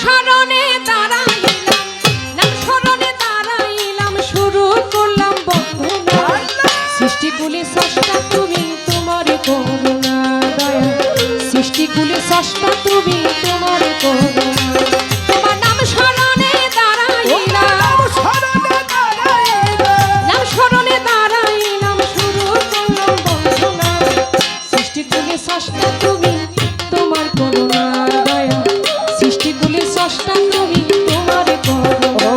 স্মরণে দাঁড়াইলাম, নাম স্মরণে দাঁড়াইলাম, শুরু করলাম বন্ধনা। সৃষ্টিকুলে স্রষ্টা তুমি, তোমার করুণা দয়া। সৃষ্টিকুলে স্রষ্টা তুমি, তোমার করুণা। তোমার নাম স্মরণে দাঁড়াইলাম, নাম স্মরণে দাঁড়াইলাম, শুরু করলাম বন্ধনা। সৃষ্টিকুলে স্রষ্টা তুমি, তোমার করুণা দয়া। সৃষ্টিকুলে স্রষ্টা তুমি, তোমার করুণা।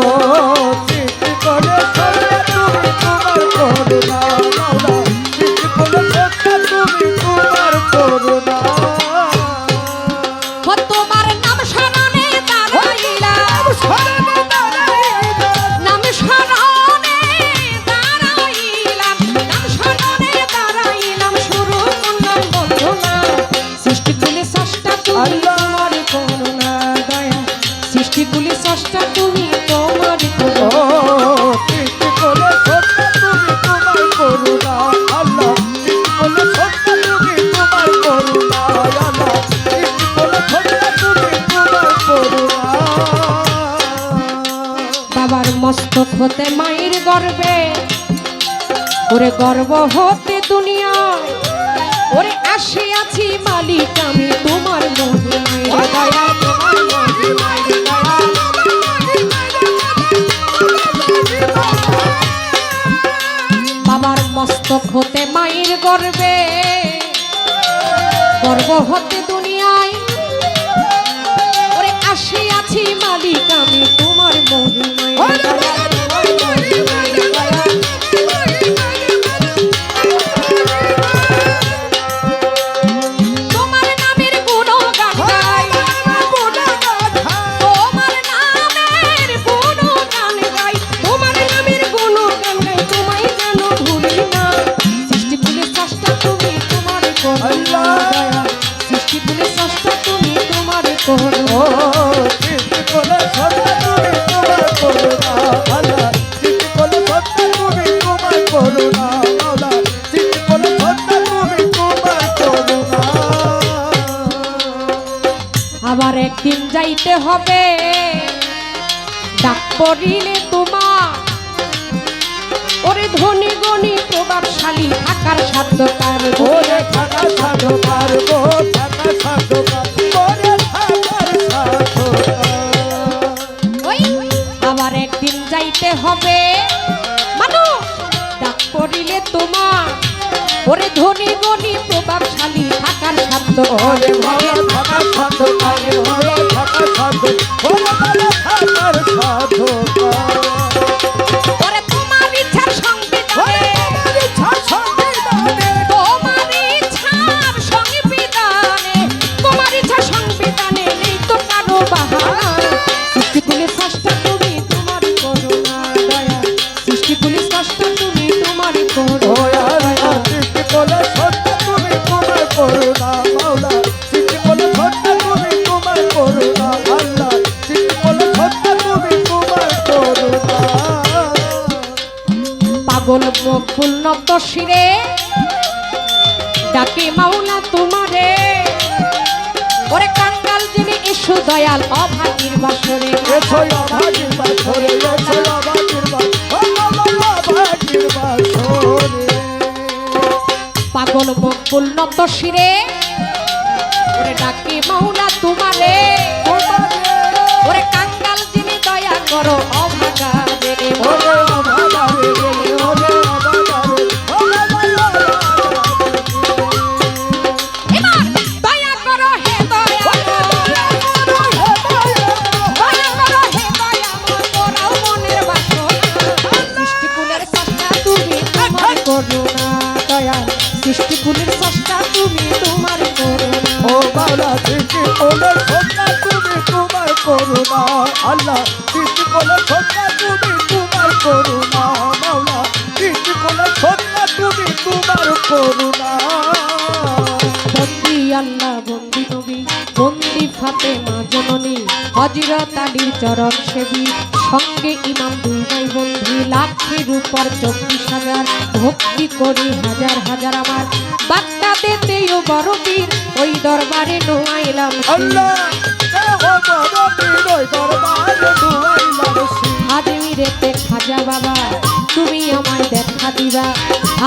সৃষ্টিকুলে স্রষ্টা তুমি, তোমার করুণা মাওলা। সৃষ্টিকুলে স্রষ্টা তুমি, তোমার করুণা। তোমার নাম স্মরণে দাঁড়াইলাম, নাম স্মরণে দাঁড়াইলাম, নাম স্মরণে দাঁড়াইলাম, শুরু করলাম বন্ধনা। সৃষ্টিকুলে স্রষ্টা তুমি, তোমার করুণা দয়া। সৃষ্টিকুলে স্রষ্টা তুমি, তোমার করুণা। সৃষ্টিকুলে স্রষ্টা তুমি, তোমার করুণা আল্লাহ। সৃষ্টিকুলে স্রষ্টা তুমি, তোমার করুণা আল্লাহ। সৃষ্টিকুলে স্রষ্টা তুমি, তোমার করুণা। বাবার মস্তক হতে মায়ের গর্বে, ওরে গর্ব হতে দুনিয়ায়, ওরে আসিয়াছি মালিক আমি তোমার মহিমায় দয়া। তোমার মহিমায় দয়া। বাবার মস্তক হতে মায়ের গর্বে, গর্ব হতে দুনিয়ায়, ওরে আসিয়াছি মালিক আমি তোমার মহিমায় দয়া। তোমার মহিমায় দয়া। তোমার নামের গুণগান গাই, তোমার নামের গুণগান গাই, তোমার নামের গুণগান গাই, তোমায় যেন ভুলি না। সৃষ্টিকুলে স্রষ্টা তুমি, তোমার করুণা দয়া। সৃষ্টিকুলে স্রষ্টা তুমি, তোমার করুণা। সৃষ্টিকুলে স্রষ্টা তুমি, তোমার করুণা আল্লাহ। সৃষ্টিকুলে স্রষ্টা তুমি, তোমার করুণা মাওলা। সৃষ্টিকুলে স্রষ্টা তুমি, তোমার করুণা। আবার একদিন যাইতে হবে, ডাক পড়িলে তোমার, ওরে ধনী গণী প্রভাবশালী থাকার সাধ্য কার। ওরে থাকা সাধু পারবো, থাকা সাধু পারবো, ওরে থাকার সাধু ওই আবার একদিন যাইতে হবে, মানুষ ডাক পড়িলে তোমার, ওরে ধনী গণী প্রভাবশালী থাকার সাধ্য ওরে ভালো থাকার সাধু পারে, ওরে থাকার সাধু, ওরে ভালো থাকার সাধু ওরে তোমার ইচ্ছার সংবিধানে, তোমার ইচ্ছা সংবিধানে, তোমার ইচ্ছার সংবিধানে, তোমার ইচ্ছা সংবিধানে নেই তো কারো বাহানা। সৃষ্টিকুলে স্রষ্টা তুমি, তোমার করুণা দয়া। সৃষ্টিকুলে স্রষ্টা তুমি, তোমার করুণা দয়া। সৃষ্টিকুলে স্রষ্টা তুমি, তোমার করুণা মাওলা। সৃষ্টিকুলে স্রষ্টা তুমি, তোমার করুণা আল্লাহ। সৃষ্টিকুলে স্রষ্টা তুমি, তোমার করুণা। পাগল বকুল নত শিরে ডাকে মাওলা তোমারে, ওরে কাঙ্গাল যিনি এসো দয়াল অভাগীর বাসরে। এসো অভাগীর বাসরে, এসো অভাগীর বাসরে। পাগল বকুল নত শিরে, ওরে ডাকে মাওলা তোমারে, ওরে কাঙ্গাল যিনি দয়া করো অভাগারে। ওরে অভাগারে, ওরে অভাগারে, এবার দয়া করো হে দয়াময়, দয়া করো হে দয়াময়, করাও মনের বাসনা। সৃষ্টিকুলের স্রষ্টা তুমি, তোমার করুণা দয়া। সৃষ্টিকুলের স্রষ্টা তুমি, তোমার করুণা। ও মাওলা। সৃষ্টিকুলে স্রষ্টা তুমি, তোমার করুণা আল্লাহ। সৃষ্টিকুলে স্রষ্টা তুমি, তোমার করুণা মাওলা। সৃষ্টিকুলে স্রষ্টা তুমি, তোমার করুণা। বন্দি আল্লাহ, বন্দি নবী, বন্দি ফাতেমা জননী, হযরত আলীর চরণ সেবী, সঙ্গে ইমাম দুই ভাই বন্ধু, লাখের উপর 24,000, ভক্তি করি হাজার হাজার আমার বাগদাদেতেও বড় পীর, ওই দরবারে নোয়াইলাম আল্লাহ দরবারে ডুবাইলাম শির। আজমিরেতে খাজা বাবা তুমি আমায় দেখা দিবা,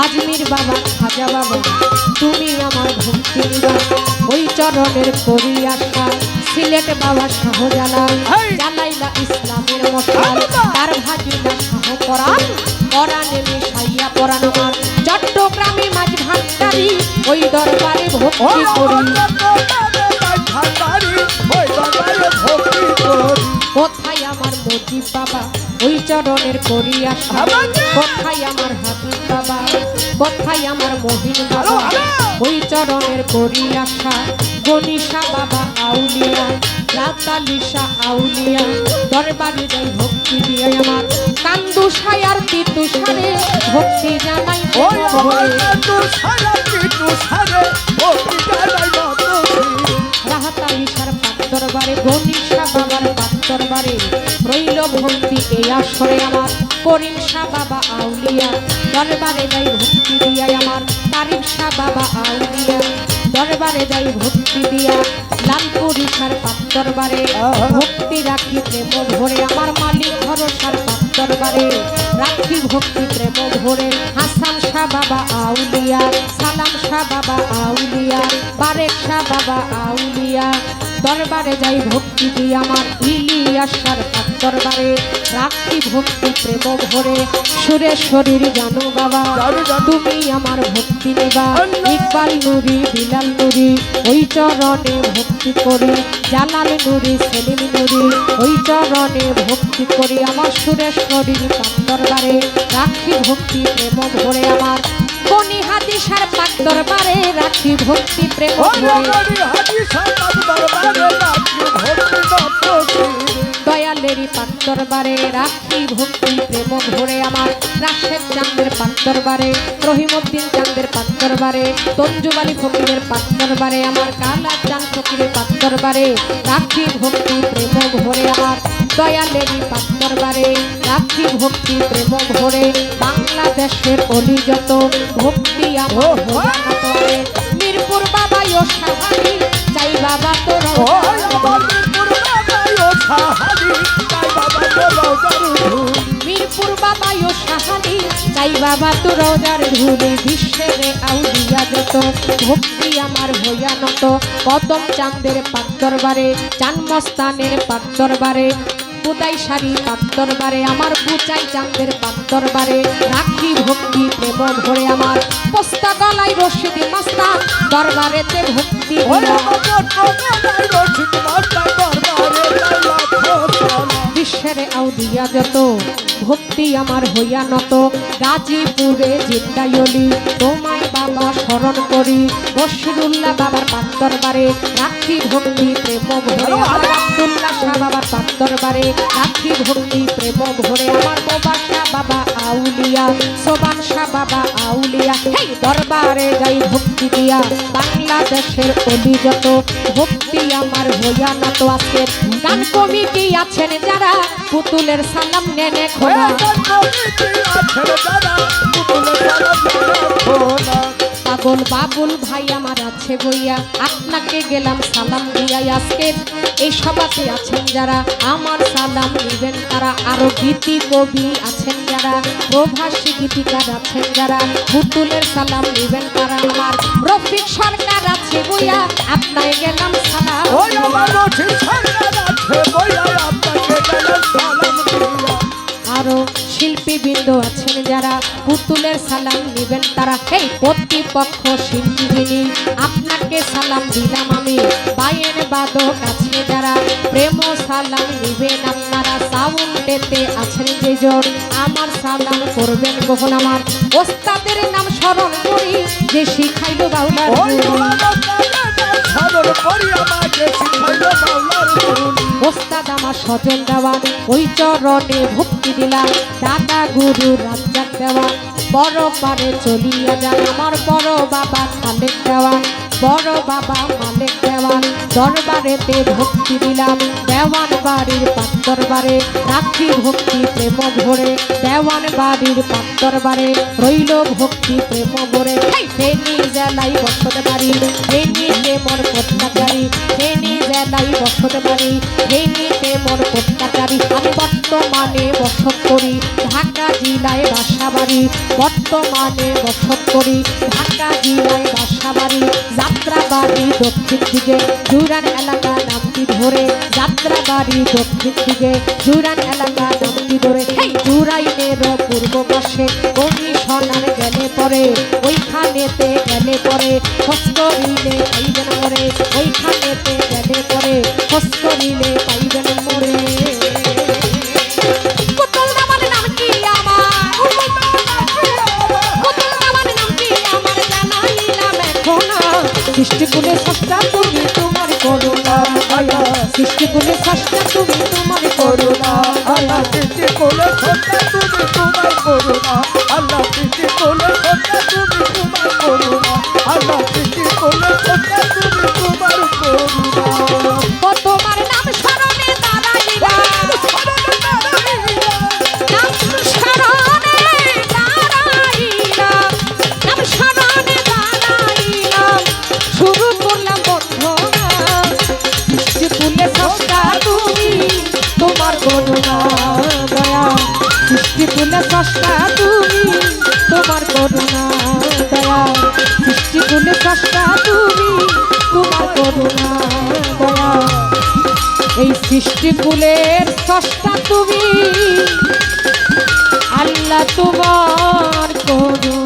আজমির বাবা খাজা বাবা তুমি আমার ভক্তি দিবা। ওই চরণের করি আশা সিলেট বাবা শাহজালাল, হেই! জালাইলা ইসলামের মশাল, তার ভাজিলা শাহ পরাণ, পরাণে মিশাইয়া পরাণ আমার চট্টগ্রামে মাঝ ভান্ডারি, ওই দরবারে ভক্তি ওই করি। আমার দরবারে মাঝ ভান্ডারি, ওই দরবারে ভক্তি করি। কোথায় আমার মজিব বাবা ওই চরণের করি আশা, আমাকে! কোথায় আমার হাবিব বাবা, কোথায় আমার মহিন বাবা, হ্যালো, হ্যালো! ওই চরণের করি আশা। গনিশা বাবা আউলিয়া, রাতালিশা আউলিয়া, দরবারে যাই ভক্তি দিয়ে আমার কান্দুষায় আর তিতুষারে ভক্তি জানাই ওই আমার ভরে। তুষারে তুষারে ভক্তি জানাই নত শির। রাহাতালিশার পাক দরবারে গনিশা বাবার পাক দরবারে রইল ভক্তি এই আসরে আমার করিম শাহ বাবা আউলিয়া, দরবারে যাই ভক্তি দিয়া আমার তারিফ শাহ বাবা আউলিয়া, দরবারে যাই ভক্তি দিয়া লালপুরিশার পাক দরবারে ভক্তি রাখি প্রেম ভরে আমার মালিক ভরসার পাক দরবারে রাখি ভক্তি প্রেম ভরে। হাসান শাহ বাবা আউলিয়া, সালাম শাহ বাবা আউলিয়া, বারেক শাহ বাবা আউলিয়া, দরবারে যাই ভক্তি দিয়ে আমার ইলিয়াসার পাক দরবারে রাখি ভক্তি প্রেম ভরে। সুরেশ্বরীর জানো বাবা জানি, জানি। তুমি আমার ভক্তি নেবা, ইকবাল নুরি বিলাল নুরি ওই চরণে ভক্তি করি, জালাল নুরি সেলিম নুরি ওই চরণে ভক্তি করি। আমার সুরেশ্বরীর পাক দরবারে রাখি ভক্তি প্রেম ভরে আমার কোনি হাদিসার পাক দরবারে রাখি ভক্তি প্রেম ওই ভরে। আমার হাজি সাহেব দরবারে রাখি ভক্তি নত শির। দয়ালেরই পাক দরবারে রাখি ভক্তি প্রেম ভরে আমার রাশেদ চাঁদের পাক দরবারে, রহিমউদ্দিন চাঁদের পাক দরবারে, তঞ্জুব আলী ফকিরের পাক দরবারে আমার কালা চাঁদ ফকিরের পাক দরবারে রাখি ভক্তি প্রেম ভরে আমার দয়ালেরই পাক দরবারে রাখি ভক্তি প্রেম ভরে। বাংলাদেশের অলি যত ভক্তি আমার ভোলানাতরে, মিরপুর বাবা ও সাহানি চাই বাবা তোর ওই আমার মিরপুর বাবাই ও সাহালি, তাই বাবা তো রওজার ধুল। মিরপুর বাবা ও সাহানি চাই বাবা তো রোজার ধুলি। বিশ্বের আউলিয়া যত ভক্তি আমার হইয়া নত, কদম চাঁদের পাক দরবারে চান মস্তানের পাক দরবারে, বুদাই শাড়ি পাক দরবারে আমার বুচাই চাঁদের পাক দরবারে রাখি ভক্তি প্রেম ভরে আমার পোস্তা গলায় রশিদি মাস্তা দরবারেতে ভক্তি ওই দিয়া। আমার চট্টগ্রামের রশিদ মাস্টার দরবারে তাই লাখো সালাম। বিশ্বের আউলিয়া যত ভক্তি আমার হইয়া নত, গাজীপুরে জিন্দায়লি তোমায় বাবা স্মরণ করি, বশিরুল্লাহ বাবার পাক দরবারে রাখি ভক্তি প্রেম ভরে আমার আব্দুল্লাহ শাহ বাবার পাক দরবারে রাখি ভক্তি প্রেম ভরে আমার বাবা শাহ বাবা আউলিয়া, সোবান শাহ বাবা আউলিয়া, হেই দরবারে যাই ভক্তি দিয়া। বাংলাদেশের অলি যত ভক্তি আমার হইয়া নত। আজকের গান কমিটি আছেন যারা পুতুলের সালাম নেনে ওই খোলা, আমার কমিটি আছেন যারা পুতুলের সালাম নেনে খোলা। পাগল বাবুল ভাই আমার আছে বইয়া আপনাকে গেলাম সালাম দিয়া। আজকের এই সভাতে আছেন যারা আমার সালাম নিবেন তারা, আরো গীতি কবি আছেন যারা, প্রভাসী গীতিকার আছেন যারা পুতুলের সালাম নিবেন তারা। আমার রফিক সরকার আছে বইয়া আপনাকে গেলাম সালাম ওই দিয়া। আমার রশিদ সরকার আছে বইয়া আপনাকে গেলাম সালাম দিয়া। আরো শিল্পীবৃন্দ আছেন যারা পুতুলের সালাম নিবেন তারা, এই প্রতিপক্ষ শিল্পী যিনি আপনাকে সালাম দিলাম আমি। বায়ের বাদক আছে যারা প্রেম সালাম নিবেন আপনারা। সাউন্ডেতে আছেন যেজন আমার সালাম করবেন কখন আমার ওস্তাদের নাম স্মরণ করি যে শিখাইল বাউলার ওই গুরু। আমার নাম স্মরণ করি আমাকে শিখাইল বাউলার গুরু। ওস্তাদ আমার সজল দেওয়ান ওই চরণে ভক্তি দিলাম, দাদা গুরু রাজ্জাক দেওয়ান বড় পারে চলিয়া যান আমার বড় বাবা খালেক দেওয়ান, বড় বাবা মালিক দেওয়ান দরবারেতে ভক্তি দিলাম। দেওয়ান বাড়ির পাক দরবারে রাখি ভক্তি প্রেম ভরে, দেওয়ান বাড়ির পাক দরবারে রইল ভক্তি প্রেম ভরে। ফেনী জেলায় বসত বাড়ি, ফেনীতে মোর কোটকাচারি, ফেনী জেলা জেলায় বসত বাড়ি ফেনীতে মোর কোটকাচারি আমি বর্তমানে বসত করি ঢাকা জেলায় বাসাবাড়ি বর্তমানে বসত করি ঢাকা জেলায় বাসাবাড়ি যাত্রাবাড়ি দক্ষিণ দিকে জুরান এলাকা নামটি ধরে যাত্রাবাড়ি দক্ষিণ দিকে জুরান এলাকা নামটি ধরে এই জুরাইনের পূর্ব পাশে কমিশনার গেলে পরে ওইখানেতে গেলে পরে খোঁজ করিলে পাইবেন মরে ওইখানেতে গেলে পরে খোঁজ করিলে পাইবেন মরে পুতুল নামার নাম কি আমার পুতুল নামার নাম কি আমার জানাইলাম এখন সৃষ্টিকুলে সষ্টা তুমি তোমার করুণা আল্লাহ সৃষ্টিকুলে সষ্টা তুমি তোমার করুণা আল্লাহ সৃষ্টি করলে সত্তা তুমি তোমার করুণা আল্লাহ সৃষ্টি করলে সত্তা তুমি তোমার করুণা আল্লাহ সৃষ্টি করলে সত্তা তুমি তোমার করুণা ও তোমার নাম স্মরণে দাঁড়াইলাম নাম স্মরণে দাঁড়াইলাম নাম স্মরণে দাঁড়াইলাম শুরু করলাম বন্ধনা সৃষ্টিকুলে সষ্টা তুমি তোমার করুণা দয়া সৃষ্টিকুলে সষ্টা তুমি তোমার করুণা দয়া সৃষ্টিকুলে সষ্টা তুমি তোমার করুণা দয়া এই সৃষ্টিকুলের স্রষ্টা তুমি আল্লাহ তোমার করুণা